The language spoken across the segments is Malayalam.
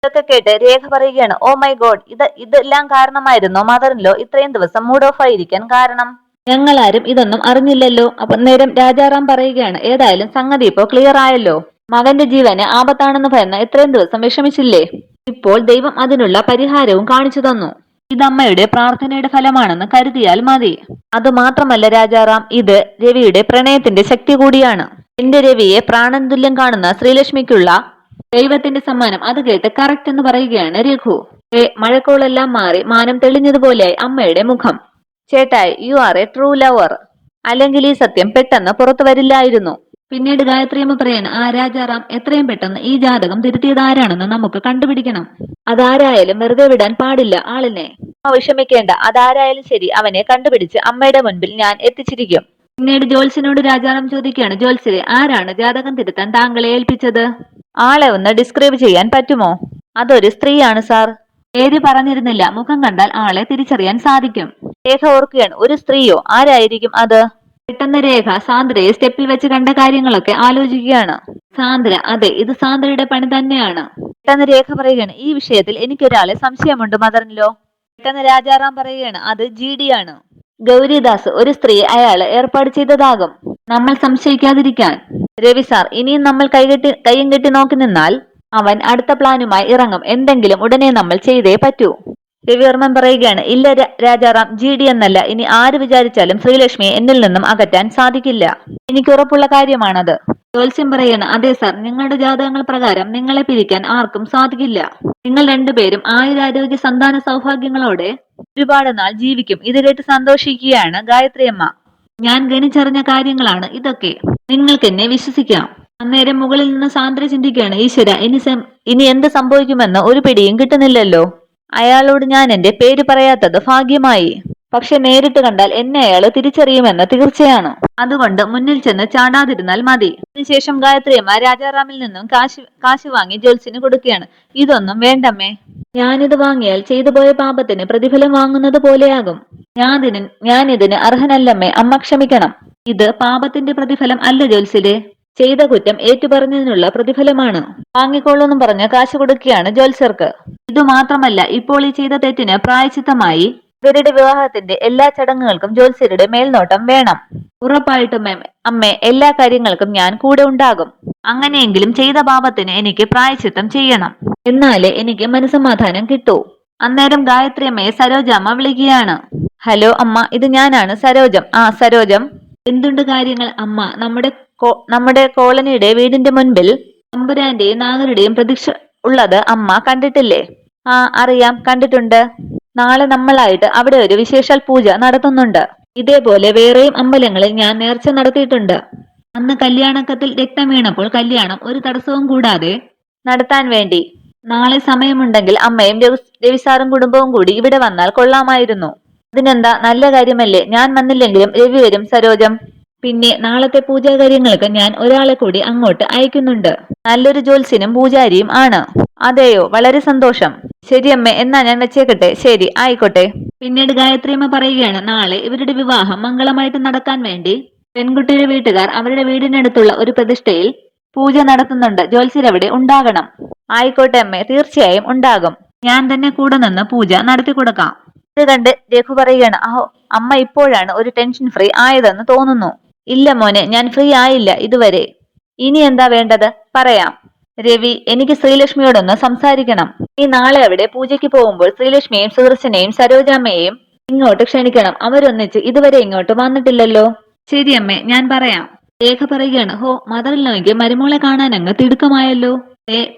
ഇതൊക്കെ കേട്ട് രേഖ പറയുകയാണ്, ഓ മൈ ഗോഡ്, ഇതെല്ലാം കാരണമായിരുന്നോ മദറിൻലോ ഇത്രയും ദിവസം മൂഡ് ഓഫ് ആയിരിക്കാൻ കാരണം? ഞങ്ങളാരും ഇതൊന്നും അറിഞ്ഞില്ലല്ലോ. അപ്പൊ നേരം രാജാറാം പറയുകയാണ്, ഏതായാലും സംഗതി ഇപ്പോ ക്ലിയർ ആയല്ലോ. മകന്റെ ജീവന് ആപത്താണെന്ന് ഭയന്ന് ഇത്രയും ദിവസം വിഷമിച്ചില്ലേ? ഇപ്പോൾ ദൈവം അതിനുള്ള പരിഹാരവും കാണിച്ചു തന്നു. ഇതമ്മയുടെ പ്രാർത്ഥനയുടെ ഫലമാണെന്ന് കരുതിയാൽ മതി. അത് മാത്രമല്ല രാജാറാം, ഇത് രവിയുടെ പ്രണയത്തിന്റെ ശക്തി കൂടിയാണ്. എന്റെ രവിയെ പ്രാണൻ തുല്യം കാണുന്ന ശ്രീലക്ഷ്മിക്കുള്ള ദൈവത്തിന്റെ സമ്മാനം. അത് കേട്ട് കറക്റ്റ് എന്ന് പറയുകയാണ് രഘു. മഴക്കോളെല്ലാം മാറി മാനം തെളിഞ്ഞതുപോലെയായി അമ്മയുടെ മുഖം. ചേട്ടായി, you are A true lover. അല്ലെങ്കിൽ ഈ സത്യം പെട്ടെന്ന് പുറത്തു വരില്ലായിരുന്നു. പിന്നീട് ഗായത്രിയമ്മ പറയാണ്, ആ രാജാറാം, എത്രയും പെട്ടെന്ന് ഈ ജാതകം തിരുത്തിയത് ആരാണെന്ന് നമുക്ക് കണ്ടുപിടിക്കണം. അതാരായാലും വെറുതെ വിടാൻ പാടില്ല ആളിനെ. വിഷമിക്കേണ്ട, അതാരായാലും ശരി, അവനെ കണ്ടുപിടിച്ച് അമ്മയുടെ മുൻപിൽ ഞാൻ എത്തിച്ചിരിക്കും. പിന്നീട് ജോത്സ്യനോട് രാജാറാം ചോദിക്കുകയാണ്, ജോത്സ്യരെ, ആരാണ് ജാതകം തിരുത്താൻ താങ്കളെ ഏൽപ്പിച്ചത്? ആളെ ഒന്ന് ഡിസ്ക്രൈബ് ചെയ്യാൻ പറ്റുമോ? അതൊരു സ്ത്രീയാണ് സാർ. പേര് പറഞ്ഞിരുന്നില്ല, മുഖം കണ്ടാൽ ആളെ തിരിച്ചറിയാൻ സാധിക്കും. രേഖ ഓർക്കുകയാണ്, ഒരു സ്ത്രീയോ? ആരായിരിക്കും അത്? പെട്ടെന്ന് രേഖ സാന്ദ്രയെ സ്റ്റെപ്പിൽ വെച്ച് കണ്ട കാര്യങ്ങളൊക്കെ ആലോചിക്കുകയാണ്. സാന്ദ്ര, അതെ, ഇത് സാന്ദ്രയുടെ പണി തന്നെയാണ്. പെട്ടെന്ന് രേഖ പറയുകയാണ്, ഈ വിഷയത്തിൽ എനിക്കൊരാളെ സംശയമുണ്ട് മദറിൻലോ. പെട്ടെന്ന് രാജാറാം പറയുകയാണ്, അത് GD ആണ്. ഗൗരിദാസ്, ഒരു സ്ത്രീ അയാള് ഏർപ്പാട് ചെയ്തതാകും. നമ്മൾ സംശയിക്കാതിരിക്കാൻ. രവി സാർ, ഇനിയും നമ്മൾ കൈയും കെട്ടി നോക്കി നിന്നാൽ അവൻ അടുത്ത പ്ലാനുമായി ഇറങ്ങും. എന്തെങ്കിലും ഉടനെ നമ്മൾ ചെയ്തേ പറ്റൂ. രവിവർമ്മൻ പറയുകയാണ്, ഇല്ല രാജാറാം, GD എന്നല്ല, ഇനി ആര് വിചാരിച്ചാലും ശ്രീലക്ഷ്മിയെ എന്നിൽ നിന്നും അകറ്റാൻ സാധിക്കില്ല. എനിക്ക് ഉറപ്പുള്ള കാര്യമാണത്. ജോത്സ്യം പറയാണ്, അതെ സാർ, നിങ്ങളുടെ ജാതകങ്ങൾ പ്രകാരം നിങ്ങളെ പിരിക്കാൻ ആർക്കും സാധിക്കില്ല. നിങ്ങൾ രണ്ടുപേരും ആയുരാരോഗ്യ സന്താന സൗഭാഗ്യങ്ങളോടെ ഒരുപാട് നാൾ ജീവിക്കും. ഇത് കേട്ട് സന്തോഷിക്കുകയാണ് ഗായത്രിയമ്മ. ഞാൻ ഗണിച്ചറിഞ്ഞ കാര്യങ്ങളാണ് ഇതൊക്കെ, നിങ്ങൾക്ക് എന്നെ വിശ്വസിക്കാം. അന്നേരം മുകളിൽ നിന്ന് സാന്ദ്ര ചിന്തിക്കുകയാണ്, ഈശ്വര, ഇനി എന്ത് സംഭവിക്കുമെന്ന് ഒരു പിടിയും കിട്ടുന്നില്ലല്ലോ. അയാളോട് ഞാൻ എന്റെ പേര് പറയാത്തത് ഭാഗ്യമായി. പക്ഷെ നേരിട്ട് കണ്ടാൽ എന്നെ അയാൾ തിരിച്ചറിയുമെന്ന് തീർച്ചയാണ്. അതുകൊണ്ട് മുന്നിൽ ചെന്ന് ചാടാതിരുന്നാൽ മതി. അതിനുശേഷം ഗായത്രിയമ്മ രാജാറാമിൽ നിന്നും കാശ് വാങ്ങി ജോത്സ്യന് കൊടുക്കുകയാണ്. ഇതൊന്നും വേണ്ടമ്മേ, ഞാനിത് വാങ്ങിയാൽ ചെയ്തു പോയ പാപത്തിന് പ്രതിഫലം വാങ്ങുന്നത് പോലെയാകും. ഞാൻ ഇതിന് അർഹനല്ലമ്മേ, അമ്മ ക്ഷമിക്കണം. ഇത് പാപത്തിന്റെ പ്രതിഫലം അല്ല ജോത്സ്യരെ, ചെയ്ത കുറ്റം ഏറ്റുപറഞ്ഞതിനുള്ള പ്രതിഫലമാണ്. വാങ്ങിക്കോളൂന്നും പറഞ്ഞ് കാശ് കൊടുക്കുകയാണ് ജോത്സ്യർക്ക്. ഇതുമാത്രമല്ല, ഇപ്പോൾ ഈ ചെയ്ത തെറ്റിന് പ്രായശ്ചിത്തമായി ഇവരുടെ വിവാഹത്തിന്റെ എല്ലാ ചടങ്ങുകൾക്കും ജോത്സ്യരുടെ മേൽനോട്ടം വേണം. ഉറപ്പായിട്ടും അമ്മേ, എല്ലാ കാര്യങ്ങൾക്കും ഞാൻ കൂടെ ഉണ്ടാകും. അങ്ങനെയെങ്കിലും ചെയ്ത പാപത്തിന് എനിക്ക് പ്രായശ്ചിത്തം ചെയ്യണം, എന്നാലേ എനിക്ക് മനസ്സമാധാനം കിട്ടൂ. അന്നേരം ഗായത്രിയമ്മയെ സരോജാമ്മ വിളിക്കുകയാണ്. ഹലോ അമ്മ, ഇത് ഞാനാണ്, സരോജം. ആ സരോജം, എന്തുണ്ട് കാര്യങ്ങൾ അമ്മ? നമ്മുടെ കോളനിയുടെ വീടിന്റെ മുൻപിൽ തമ്പുരാന്റെയും നാഗരുടെയും പ്രതീക്ഷ ഉള്ളത് അമ്മ കണ്ടിട്ടില്ലേ? ആ അറിയാം, കണ്ടിട്ടുണ്ട്. നാളെ നമ്മളായിട്ട് അവിടെ ഒരു വിശേഷാൽ പൂജ നടത്തുന്നുണ്ട്. ഇതേപോലെ വേറെയും അമ്പലങ്ങളിൽ ഞാൻ നേർച്ച നടത്തിയിട്ടുണ്ട്. അന്ന് കല്യാണക്കത്തിൽ രക്തം വീണപ്പോൾ കല്യാണം ഒരു തടസ്സവും കൂടാതെ നടത്താൻ വേണ്ടി. നാളെ സമയമുണ്ടെങ്കിൽ അമ്മയും രവിസാറും കുടുംബവും കൂടി ഇവിടെ വന്നാൽ കൊള്ളാമായിരുന്നു. അതിനെന്താ, നല്ല കാര്യമല്ലേ. ഞാൻ വന്നില്ലെങ്കിലും രവി വരും സരോജം. പിന്നെ നാളത്തെ പൂജാകാര്യങ്ങൾക്ക് ഞാൻ ഒരാളെ കൂടി അങ്ങോട്ട് അയക്കുന്നുണ്ട്. നല്ലൊരു ജോത്സ്യനും പൂജാരിയും ആണ്. അതെയോ, വളരെ സന്തോഷം. ശരി അമ്മേ, എന്നാ ഞാൻ വെച്ചേക്കട്ടെ. ശരി, ആയിക്കോട്ടെ. പിന്നീട് ഗായത്രിയമ്മ പറയുകയാണ്, നാളെ ഇവരുടെ വിവാഹം മംഗളമായിട്ട് നടക്കാൻ വേണ്ടി പെൺകുട്ടിയുടെ വീട്ടുകാർ അവരുടെ വീടിനടുത്തുള്ള ഒരു പ്രതിഷ്ഠയിൽ പൂജ നടത്തുന്നുണ്ട്. ജോത്സ്യരവിടെ ഉണ്ടാകണം. ആയിക്കോട്ടെ അമ്മേ, തീർച്ചയായും ഉണ്ടാകും. ഞാൻ തന്നെ കൂടെ നിന്ന് പൂജ നടത്തി കൊടുക്കാം. ഇത് കണ്ട് രഘു പറയുകയാണ്, അഹോ, അമ്മ ഇപ്പോഴാണ് ഒരു ടെൻഷൻ ഫ്രീ ആയതെന്ന് തോന്നുന്നു. ഇല്ല മോനെ, ഞാൻ ഫ്രീ ആയില്ല ഇതുവരെ. ഇനി എന്താ വേണ്ടത്, പറയാം. രവി, എനിക്ക് ശ്രീലക്ഷ്മിയോടൊന്ന് സംസാരിക്കണം. നീ നാളെ അവിടെ പൂജയ്ക്ക് പോകുമ്പോൾ ശ്രീലക്ഷ്മിയെയും സുദർശനെയും സരോജാമ്മയെയും ഇങ്ങോട്ട് ക്ഷണിക്കണം. അവരൊന്നിച്ച് ഇതുവരെ ഇങ്ങോട്ട് വന്നിട്ടില്ലല്ലോ. ശരി അമ്മേ, ഞാൻ പറയാം. രേഖ പറയുകയാണ്, ഹോ, മദറിനോയ്ക്ക് മരുമോളെ കാണാൻ അങ്ങ് തിടുക്കമായല്ലോ.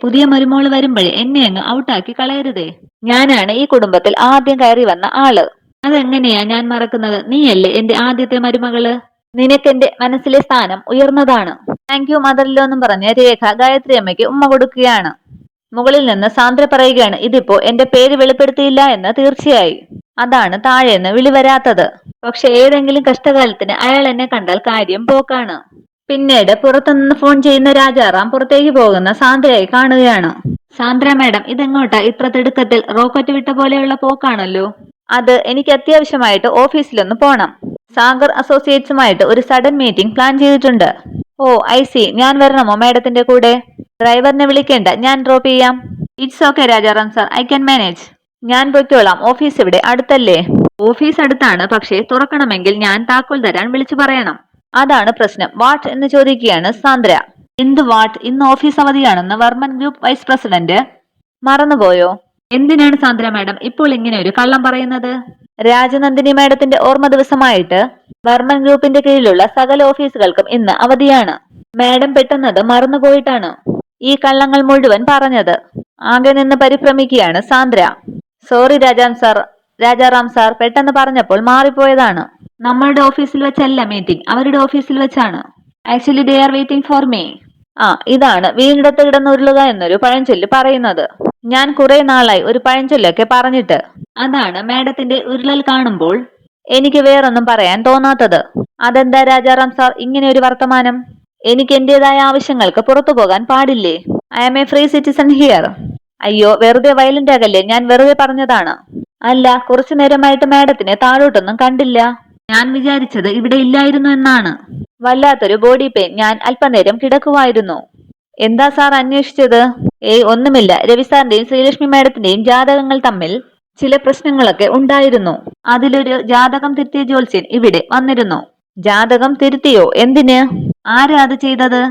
പുതിയ മരുമോള് വരുമ്പോഴേ എന്നെ അങ്ങ് ഔട്ടാക്കി കളയരുതേ. ഞാനാണ് ഈ കുടുംബത്തിൽ ആദ്യം കയറി വന്ന ആള്. അതെങ്ങനെയാ ഞാൻ മറക്കുന്നത്? നീയല്ലേ എന്റെ ആദ്യത്തെ മരുമകള്. നിനക്കെന്റെ മനസ്സിലെ സ്ഥാനം ഉയർന്നതാണ്. താങ്ക് യു മദറിലോ എന്നും പറഞ്ഞ് രേഖ ഗായത്രി അമ്മയ്ക്ക് ഉമ്മ കൊടുക്കുകയാണ്. മുകളിൽ നിന്ന് സാന്ദ്ര പറയുകയാണ്, ഇതിപ്പോ എന്റെ പേര് വെളിപ്പെടുത്തിയില്ല എന്ന് തീർച്ചയായി. അതാണ് താഴേന്ന് വിളി വരാത്തത്. പക്ഷെ ഏതെങ്കിലും കഷ്ടകാലത്തിന് അയാൾ എന്നെ കണ്ടാൽ കാര്യം പോക്കാണ്. പിന്നീട് പുറത്തുനിന്ന് ഫോൺ ചെയ്യുന്ന രാജാറാം പുറത്തേക്ക് പോകുന്ന സാന്ദ്രയായി കാണുകയാണ്. സാന്ദ്ര മാഡം, ഇതെങ്ങോട്ടാ ഇത്ര തിടുക്കത്തിൽ? റോക്കറ്റ് വിട്ട പോലെയുള്ള പോക്കാണല്ലോ. അത് എനിക്ക് അത്യാവശ്യമായിട്ട് ഓഫീസിലൊന്ന് പോണം. സാഗർ അസോസിയേറ്റ്സുമായിട്ട് ഒരു സഡൻ മീറ്റിംഗ് പ്ലാൻ ചെയ്തിട്ടുണ്ട്. ഓ ഐ സി, ഞാൻ വരണമോ മാഡത്തിന്റെ കൂടെ? ഡ്രൈവറിനെ വിളിക്കേണ്ട, ഞാൻ ഡ്രോപ്പ് ചെയ്യാം. It's okay Rajaram sir, I can manage. ഞാൻ പൊയ്ക്കോളാം, ഓഫീസ് ഇവിടെ അടുത്തല്ലേ? ഓഫീസ് അടുത്താണ്, പക്ഷേ തുറക്കണമെങ്കിൽ ഞാൻ താക്കോൽ തരാൻ വിളിച്ചു പറയണം. അതാണ് പ്രശ്നം. വാട്ട് എന്ന് ചോദിക്കുകയാണ് സാന്ദ്ര. എന്ത് വാട്ട്? ഇന്ന് ഓഫീസ് അവധിയാണെന്ന് വർമ്മൻ ഗ്രൂപ്പ് വൈസ് പ്രസിഡന്റ് മറന്നുപോയോ? എന്തിനാണ് സാന്ദ്ര മാഡം ഇപ്പോൾ ഇങ്ങനെ ഒരു കള്ളം പറയുന്നത്? രാജനന്ദിനി മാഡത്തിന്റെ ഓർമ്മ ദിവസമായിട്ട് വർമ്മൻ ഗ്രൂപ്പിന്റെ കീഴിലുള്ള സകല ഓഫീസുകൾക്കും ഇന്ന് അവധിയാണ്. മാഡം പെട്ടെന്നത് മറന്നുപോയിട്ടാണ് ഈ കള്ളങ്ങൾ മുഴുവൻ പറഞ്ഞത്. ആകെ നിന്ന് പരിഭ്രമിക്കുകയാണ് സാന്ദ്ര. സോറി രാജാറാം സാർ, പെട്ടെന്ന് പറഞ്ഞപ്പോൾ മാറിപ്പോയതാണ്. നമ്മളുടെ ഓഫീസിൽ വെച്ചല്ല മീറ്റിംഗ്, അവരുടെ ഓഫീസിൽ വെച്ചാണ്. Actually they are waiting for me. ഇതാണ് വീണിടത്ത് കിടന്നുരുളുക എന്നൊരു പഴഞ്ചൊല്ല് പറയുന്നത്. ഞാൻ കുറെ നാളായി ഒരു പഴഞ്ചൊല്ലൊക്കെ പറഞ്ഞിട്ട്. അതാണ് മാഡത്തിന്റെ ഉരുളൽ കാണുമ്പോൾ എനിക്ക് വേറൊന്നും പറയാൻ തോന്നാത്തത്. അതെന്താ രാജാറാം സാർ ഇങ്ങനെ ഒരു വർത്തമാനം? എനിക്ക് എന്റേതായ ആവശ്യങ്ങൾക്ക് പുറത്തു പോകാൻ പാടില്ലേ? I am a free citizen here. അയ്യോ, വെറുതെ വയലന്റ് ആകല്ലേ, ഞാൻ വെറുതെ പറഞ്ഞതാണ്. അല്ല, കുറച്ചു നേരമായിട്ട് മാഡത്തിനെ താഴോട്ടൊന്നും കണ്ടില്ല. ഞാൻ വിചാരിച്ചത് ഇവിടെ ഇല്ലായിരുന്നു എന്നാണ്. വല്ലാത്തൊരു ബോഡി പെയിൻ, ഞാൻ അല്പനേരം കിടക്കുമായിരുന്നു. എന്താ സാർ അന്വേഷിച്ചത്? ഒന്നുമില്ല. രവി സാറിന്റെയും ശ്രീലക്ഷ്മി മാഡത്തിന്റെയും ജാതകങ്ങൾ തമ്മിൽ ചില പ്രശ്നങ്ങളൊക്കെ ഉണ്ടായിരുന്നു. അതിലൊരു ജാതകം തിരുത്തിയ ജ്യോത്സ്യൻ ഇവിടെ വന്നിരുന്നു. ജാതകം തിരുത്തിയോ? എന്തിന്? ആരാ അത് ചെയ്തത്?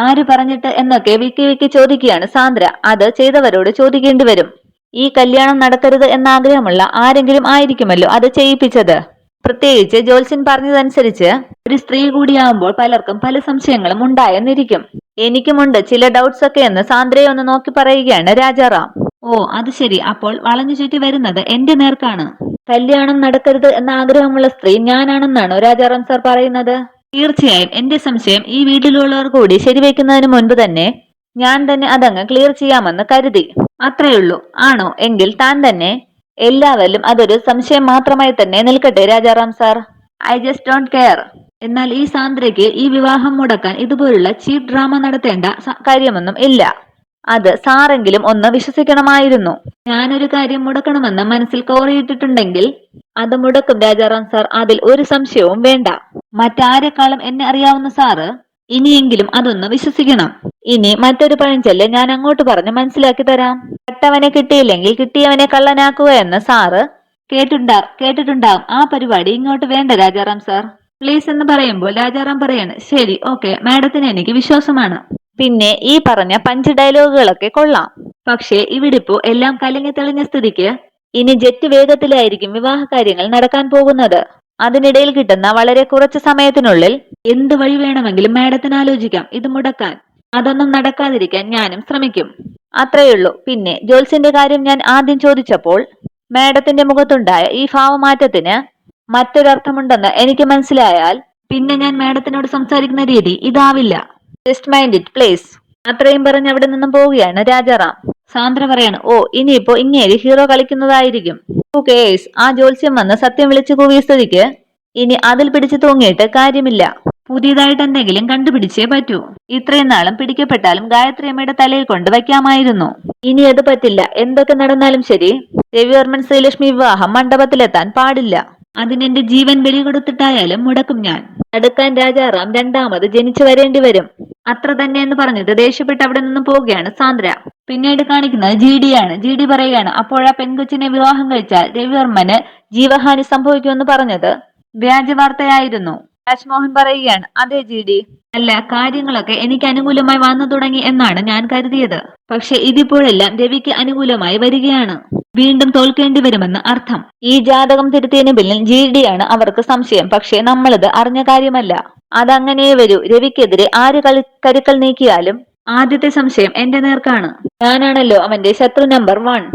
ആര് പറഞ്ഞിട്ട് എന്നൊക്കെ വിക്കി ചോദിക്കുകയാണ് സാന്ദ്ര. അത് ചെയ്തവരോട് ചോദിക്കേണ്ടി വരും. ഈ കല്യാണം നടക്കരുത് എന്നാഗ്രഹമുള്ള ആരെങ്കിലും ആയിരിക്കുമല്ലോ അത് ചെയ്യിപ്പിച്ചത്. പ്രത്യേകിച്ച് ജ്യോത്സ്യൻ പറഞ്ഞതനുസരിച്ച് ഒരു സ്ത്രീ കൂടിയാവുമ്പോൾ പലർക്കും പല സംശയങ്ങളും ഉണ്ടായെന്നിരിക്കും. എനിക്കുമുണ്ട് ചില ഡൗട്ട്സ് ഒക്കെ എന്ന് സാന്ദ്രയെ ഒന്ന് നോക്കി പറയുകയാണ് രാജാറാം. ഓ, അത് ശരി. അപ്പോൾ വളഞ്ഞു ചുറ്റി വരുന്നത് എന്റെ നേർക്കാണ്. കല്യാണം നടക്കരുത് എന്ന ആഗ്രഹമുള്ള സ്ത്രീ ഞാനാണെന്നാണോ രാജാറാം സാർ പറയുന്നത്? തീർച്ചയായും. എന്റെ സംശയം ഈ വീട്ടിലുള്ളവർ കൂടി ശരിവെക്കുന്നതിന് മുൻപ് തന്നെ ഞാൻ തന്നെ അതങ്ങ് ക്ലിയർ ചെയ്യാമെന്ന് കരുതി. അത്രയുള്ളൂ. ആണോ? എങ്കിൽ താൻ തന്നെ എല്ലാവരിലും അതൊരു സംശയം മാത്രമായി തന്നെ നിൽക്കട്ടെ Rajaram sir. I just don't care. എന്നാൽ ഈ സാന്ദ്രയ്ക്ക് ഈ വിവാഹം മുടക്കാൻ ഇതുപോലുള്ള ചീപ്പ് ഡ്രാമ നടത്തേണ്ട കാര്യമൊന്നും ഇല്ല. അത് സാറെങ്കിലും ഒന്ന് വിശ്വസിക്കണമായിരുന്നു. ഞാനൊരു കാര്യം മുടക്കണമെന്ന് മനസ്സിൽ കോറിയിട്ടിട്ടുണ്ടെങ്കിൽ അത് മുടക്കും രാജാറാം സാർ, അതിൽ ഒരു സംശയവും വേണ്ട. മറ്റാരെക്കാളും എന്നെ അറിയാവുന്ന സാറ് ഇനിയെങ്കിലും അതൊന്ന് വിശ്വസിക്കണം. ഇനി മറ്റൊരു പഴഞ്ചൊല്ല് ഞാൻ അങ്ങോട്ട് പറഞ്ഞ് മനസ്സിലാക്കി തരാം. കട്ടവനെ കിട്ടിയില്ലെങ്കിൽ കിട്ടിയവനെ കള്ളനാക്കുക എന്ന് സാറ് കേട്ടിട്ടുണ്ടാവും. ആ പരിപാടി ഇങ്ങോട്ട് വേണ്ട രാജാറാം സാർ. പ്ലീസ് എന്ന് പറയുമ്പോൾ രാജാറാം പറയാണ്, ശരി, ഓക്കെ മാഡത്തിന് എനിക്ക് വിശ്വാസമാണ്. പിന്നെ ഈ പറഞ്ഞ പഞ്ച് ഡയലോഗുകളൊക്കെ കൊള്ളാം. പക്ഷേ ഇവിടിപ്പോ എല്ലാം കലങ്ങി തെളിഞ്ഞ സ്ഥിതിക്ക് ഇനി ജെറ്റ് വേഗത്തിലായിരിക്കും വിവാഹ കാര്യങ്ങൾ നടക്കാൻ പോകുന്നത്. അതിനിടയിൽ കിട്ടുന്ന വളരെ കുറച്ച് സമയത്തിനുള്ളിൽ എന്ത് വഴി വേണമെങ്കിലും മാഡത്തിന് ആലോചിക്കാം ഇത് മുടക്കാൻ. അതൊന്നും നടക്കാതിരിക്കാൻ ഞാനും ശ്രമിക്കും. അത്രയുള്ളൂ. പിന്നെ ജ്യോത്സ്യന്റെ കാര്യം ഞാൻ ആദ്യം ചോദിച്ചപ്പോൾ മാഡത്തിന്റെ മുഖത്തുണ്ടായ ഈ ഭാവമാറ്റത്തിന് മറ്റൊരർത്ഥമുണ്ടെന്ന് എനിക്ക് മനസ്സിലായാൽ പിന്നെ ഞാൻ മാഡത്തിനോട് സംസാരിക്കുന്ന രീതി ഇതാവില്ല. Just mind it please. അത്രയും പറഞ്ഞ് അവിടെ നിന്നും പോവുകയാണ് രാജാറാം. സാന്ദ്ര പറയാണ്, ഓ, ഇനിയിപ്പോ ഇങ്ങേര് ഹീറോ കളിക്കുന്നതായിരിക്കും. കേസ് ആ ജ്യോത്സ്യം വന്ന് സത്യം വിളിച്ചു കൂവിയ സ്ഥിതിക്ക് ഇനി അതിൽ പിടിച്ചു തൂങ്ങിയിട്ട് കാര്യമില്ല. പുതിയതായിട്ട് എന്തെങ്കിലും കണ്ടുപിടിച്ചേ പറ്റൂ. ഇത്രയും നാളും പിടിക്കപ്പെട്ടാലും ഗായത്രി അമ്മയുടെ തലയിൽ കൊണ്ട് വയ്ക്കാമായിരുന്നു. ഇനി അത് പറ്റില്ല. എന്തൊക്കെ നടന്നാലും ശരി, രവിവർമ്മൻ ശ്രീലക്ഷ്മി വിവാഹം മണ്ഡപത്തിലെത്താൻ പാടില്ല. അതിനെന്റെ ജീവൻ ബലി കൊടുത്തിട്ടായാലും മുടക്കും ഞാൻ. തടുക്കാൻ രാജാറാം രണ്ടാമത് ജനിച്ചു വരേണ്ടി വരും. അത്ര തന്നെ എന്ന് പറഞ്ഞിട്ട് ദേഷ്യപ്പെട്ട് അവിടെ നിന്നും പോവുകയാണ് സാന്ദ്ര. പിന്നീട് കാണിക്കുന്നത് GD-യാണ്. GD പറയുകയാണ്, അപ്പോഴാ പെൺകൊച്ചിനെ വിവാഹം കഴിച്ചാൽ രവിവർമ്മന് ജീവഹാനി സംഭവിക്കുമെന്ന് പറഞ്ഞത് വ്യാജ വാർത്തയായിരുന്നു. രാജ്മോഹൻ പറയുകയാണ്, അതെ GD. അല്ല, കാര്യങ്ങളൊക്കെ എനിക്ക് അനുകൂലമായി വന്നു തുടങ്ങി എന്നാണ് ഞാൻ കരുതിയത്. പക്ഷെ ഇതിപ്പോഴെല്ലാം രവിക്ക് അനുകൂലമായി വരികയാണ്. വീണ്ടും തോൽക്കേണ്ടി വരുമെന്ന് അർത്ഥം. ഈ ജാതകം തിരുത്തിയതിന് പിന്നിൽ GD-യാണ് അവർക്ക് സംശയം. പക്ഷെ നമ്മളിത് അറിഞ്ഞ കാര്യമല്ല. അതങ്ങനെ വരൂ. രവിക്കെതിരെ ആര് കരുക്കൾ നീക്കിയാലും ആദ്യത്തെ സംശയം എന്റെ നേർക്കാണ്. ഞാനാണല്ലോ അവന്റെ ശത്രു നമ്പർ 1.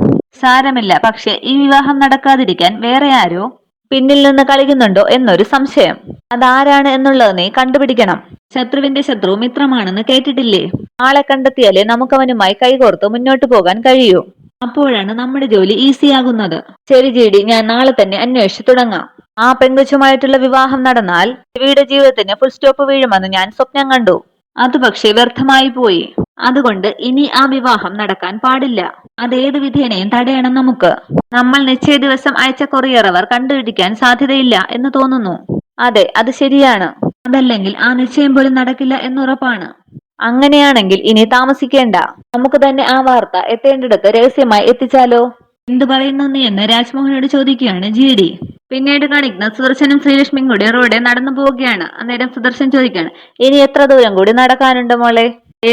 സാരമില്ല. പക്ഷെ ഈ വിവാഹം നടക്കാതിരിക്കാൻ വേറെ ആരോ പിന്നിൽ നിന്ന് കളിക്കുന്നുണ്ടോ എന്നൊരു സംശയം. അതാരാണ് എന്നുള്ളത് നീ കണ്ടുപിടിക്കണം. ശത്രുവിന്റെ ശത്രു മിത്രമാണെന്ന് കേട്ടിട്ടില്ലേ? ആളെ കണ്ടെത്തിയാലേ നമുക്കവനുമായി കൈകോർത്ത് മുന്നോട്ട് പോകാൻ കഴിയൂ. അപ്പോഴാണ് നമ്മുടെ ജോലി ഈസി ആകുന്നത്. ശരി GD, ഞാൻ നാളെ തന്നെ അന്വേഷിച്ചു തുടങ്ങാം. ആ പെങ്കൊച്ചുമായിട്ടുള്ള വിവാഹം നടന്നാൽ രവിയുടെ ജീവിതത്തിന് ഫുൾ സ്റ്റോപ്പ് വീഴുമെന്ന് ഞാൻ സ്വപ്നം കണ്ടു. അത് പക്ഷേ വ്യർത്ഥമായി പോയി. അതുകൊണ്ട് ഇനി ആ വിവാഹം നടക്കാൻ പാടില്ല. അതേത് വിധേനയും തടയണം നമുക്ക്. നമ്മൾ നിശ്ചയ ദിവസം അയച്ച കൊറിയർ അവർ കണ്ടുപിടിക്കാൻ സാധ്യതയില്ല എന്ന് തോന്നുന്നു. അതെ, അത് ശരിയാണ്. അതല്ലെങ്കിൽ ആ നിശ്ചയം പോലും നടക്കില്ല എന്നുറപ്പാണ്. അങ്ങനെയാണെങ്കിൽ ഇനി താമസിക്കേണ്ട, നമുക്ക് തന്നെ ആ വാർത്ത എത്തേണ്ടിടത്ത് രഹസ്യമായി എത്തിച്ചാലോ? എന്തു പറയുന്നു നീ എന്ന് രാജ്മോഹനോട് ചോദിക്കുകയാണ് GD. പിന്നീട് കാണിക്കുന്ന സുദർശനും ശ്രീലക്ഷ്മിയും കൂടി റോഡ് നടന്നു പോവുകയാണ്. അന്നേരം സുദർശൻ ചോദിക്കുകയാണ്, ഇനി എത്ര ദൂരം കൂടി നടക്കാനുണ്ട് മോളെ?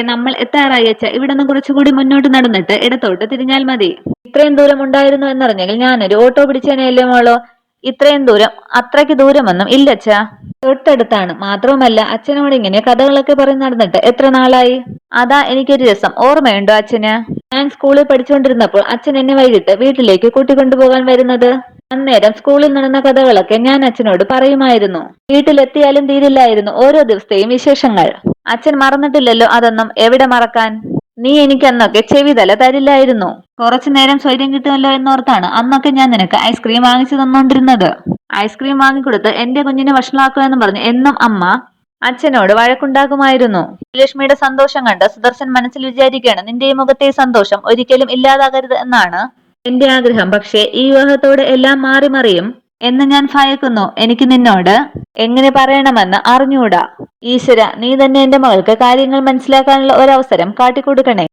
നമ്മൾ എത്താറായി അച്ഛ, ഇവിടെ നിന്ന് കുറച്ചുകൂടി മുന്നോട്ട് നടന്നിട്ട് ഇടത്തോട്ട് തിരിഞ്ഞാൽ മതി. ഇത്രയും ദൂരം ഉണ്ടായിരുന്നു എന്നറിഞ്ഞെങ്കിൽ ഞാനൊരു ഓട്ടോ പിടിച്ചേനെയല്ലേ മോളോ? ഇത്രയും ദൂരം അത്രയ്ക്ക് ദൂരമൊന്നും ഇല്ലച്ച, തൊട്ടടുത്താണ്. മാത്രവുമല്ല അച്ഛനോട് ഇങ്ങനെ കഥകളൊക്കെ പറഞ്ഞ് നടന്നിട്ട് എത്ര നാളായി? അതാ എനിക്കൊരു രസം. ഓർമ്മയുണ്ടോ അച്ഛന്? ഞാൻ സ്കൂളിൽ പഠിച്ചുകൊണ്ടിരുന്നപ്പോൾ അച്ഛൻ എന്നെ വൈകിട്ട് വീട്ടിലേക്ക് കൂട്ടിക്കൊണ്ടുപോകാൻ വരുന്നത്. അന്നേരം സ്കൂളിൽ നടന്ന കഥകളൊക്കെ ഞാൻ അച്ഛനോട് പറയുമായിരുന്നു. വീട്ടിലെത്തിയാലും തീരില്ലായിരുന്നു ഓരോ ദിവസത്തെയും വിശേഷങ്ങൾ. അച്ഛൻ മറന്നിട്ടില്ലല്ലോ അതൊന്നും. എവിടെ മറക്കാൻ? നീ എനിക്ക് അന്നൊക്കെ ചെവിതല തരില്ലായിരുന്നു. കുറച്ചു നേരം സ്വൈര്യം കിട്ടുമല്ലോ എന്നോർത്താണ് അന്നൊക്കെ ഞാൻ നിനക്ക് ഐസ്ക്രീം വാങ്ങിച്ചു തന്നോണ്ടിരുന്നത്. ഐസ്ക്രീം വാങ്ങിക്കൊടുത്ത് എന്റെ കുഞ്ഞിനെ വഷളാക്കുമെന്ന് പറഞ്ഞ് എന്നും അമ്മ അച്ഛനോട് വഴക്കുണ്ടാകുമായിരുന്നു. ലക്ഷ്മിയുടെ സന്തോഷം കണ്ട് സുദർശൻ മനസ്സിൽ വിചാരിക്കുകയാണ്, നിന്റെ ഈ മുഖത്തെ സന്തോഷം ഒരിക്കലും ഇല്ലാതാകരുത് എന്നാണ് എന്റെ ആഗ്രഹം. പക്ഷേ ഈ വിവാഹത്തോടെ എല്ലാം മാറി മറിയും എന്ന് ഞാൻ ഭയക്കുന്നു. എനിക്ക് നിന്നോട് എങ്ങനെ പറയണമെന്ന് അറിഞ്ഞൂടാ. ഈശ്വര, നീ തന്നെ എന്റെ മകൾക്ക് കാര്യങ്ങൾ മനസ്സിലാക്കാനുള്ള ഒരവസരം കാട്ടിക്കൊടുക്കണേ.